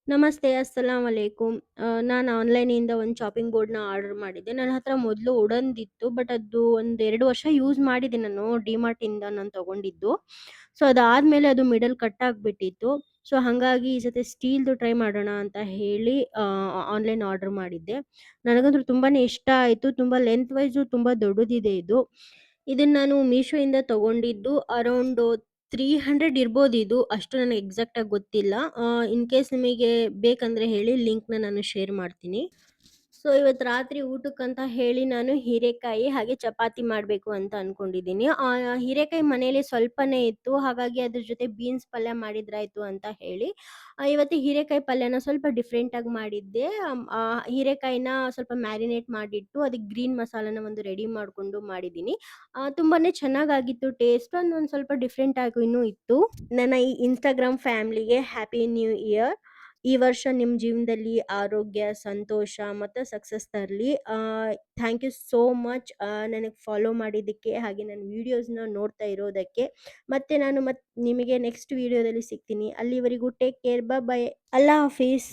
ನಮಸ್ತೆ, ಅಸ್ಸಲಾಂ ಅಲೈಕುಂ. ನಾನು ಆನ್‌ಲೈನಿಂದ ಒಂದು ಚಾಪಿಂಗ್ ಬೋರ್ಡ್‌ನ ಆರ್ಡರ್ ಮಾಡಿದ್ದೆ. ನನ್ನ ಹತ್ರ ಮೊದಲು ವುಡನ್‌ದಿತ್ತು. ಬಟ್ ಅದು ಒಂದು 2 ವರ್ಷ ಯೂಸ್ ಮಾಡಿದೆ ನಾನು ಡಿಮಾರ್ಟಿಂದ ನಾನು ತಗೊಂಡಿದ್ದು. ಸೊ ಅದಾದ್ಮೇಲೆ ಅದು ಮಿಡಲ್ ಕಟ್ ಆಗ್ಬಿಟ್ಟಿತ್ತು. ಸೊ ಹಾಗಾಗಿ ಈ ಸತಿ ಸ್ಟೀಲ್‌ದು ಟ್ರೈ ಮಾಡೋಣ ಅಂತ ಹೇಳಿ ಆನ್‌ಲೈನ್ ಆರ್ಡರ್ ಮಾಡಿದ್ದೆ. ನನಗಂತೂ ತುಂಬಾನೇ ಇಷ್ಟ ಆಯ್ತು. ತುಂಬ ಲೆಂತ್ ವೈಸು ತುಂಬ ದೊಡ್ಡದಿದೆ ಇದು. ಇದನ್ನ ನಾನು ಮೀಶೋಯಿಂದ ತಗೊಂಡಿದ್ದು ಅರೌಂಡ್ 300 ಇರ್ಬೋದಿದು. ಅಷ್ಟು ನನಗೆ ಎಕ್ಸಾಕ್ಟಾಗಿ ಗೊತ್ತಿಲ್ಲ. ಇನ್ ಕೇಸ್ ನಿಮಗೆ ಬೇಕಂದ್ರೆ ಹೇಳಿ ಲಿಂಕ್‌ನ ನಾನು ಶೇರ್ ಮಾಡ್ತೀನಿ. ಸೊ ಇವತ್ತು ರಾತ್ರಿ ಊಟಕ್ಕಂತ ಹೇಳಿ ನಾನು ಹೀರೆಕಾಯಿ ಹಾಗೆ ಚಪಾತಿ ಮಾಡಬೇಕು ಅಂತ ಅನ್ಕೊಂಡಿದ್ದೀನಿ. ಹೀರೆಕಾಯಿ ಮನೇಲಿ ಸ್ವಲ್ಪನೇ ಇತ್ತು. ಹಾಗಾಗಿ ಅದ್ರ ಜೊತೆ ಬೀನ್ಸ್ ಪಲ್ಯ ಮಾಡಿದ್ರಾಯ್ತು ಅಂತ ಹೇಳಿ ಇವತ್ತು ಹೀರೆಕಾಯಿ ಪಲ್ಯನ ಸ್ವಲ್ಪ ಡಿಫ್ರೆಂಟಾಗಿ ಮಾಡಿದ್ದೆ. ಹೀರೆಕಾಯಿನ ಸ್ವಲ್ಪ ಮ್ಯಾರಿನೇಟ್ ಮಾಡಿಟ್ಟು ಅದಕ್ಕೆ ಗ್ರೀನ್ ಮಸಾಲಾನ ಒಂದು ರೆಡಿ ಮಾಡ್ಕೊಂಡು ಮಾಡಿದ್ದೀನಿ. ತುಂಬಾನೇ ಚೆನ್ನಾಗಾಗಿತ್ತು ಟೇಸ್ಟ್. ಒಂದು ಸ್ವಲ್ಪ ಡಿಫ್ರೆಂಟ್ ಆಗಿನೂ ಇತ್ತು. ನನ್ನ ಈ ಇನ್‌ಸ್ಟಾಗ್ರಾಮ್ ಫ್ಯಾಮಿಲಿಗೆ ಹ್ಯಾಪಿ ನ್ಯೂ ಇಯರ್. ಈ ವರ್ಷ ನಿಮ್ಮ ಜೀವನದಲ್ಲಿ ಆರೋಗ್ಯ, ಸಂತೋಷ ಮತ್ತು ಸಕ್ಸಸ್ ತರಲಿ. ಥ್ಯಾಂಕ್ ಯು ಸೋ ಮಚ್ ನನಗೆ ಫಾಲೋ ಮಾಡಿದ್ದಕ್ಕೆ, ಹಾಗೆ ನನ್ನ ವೀಡಿಯೋಸ್‌ನ ನೋಡ್ತಾ ಇರೋದಕ್ಕೆ. ಮತ್ತೆ ನಾನು ನಿಮಗೆ ನೆಕ್ಸ್ಟ್ ವೀಡಿಯೋದಲ್ಲಿ ಸಿಗ್ತೀನಿ. ಅಲ್ಲಿವರೆಗೂ ಟೇಕ್ ಕೇರ್. ಬೈ. ಅಲ್ಲಾ ಹಾಫೀಸ್.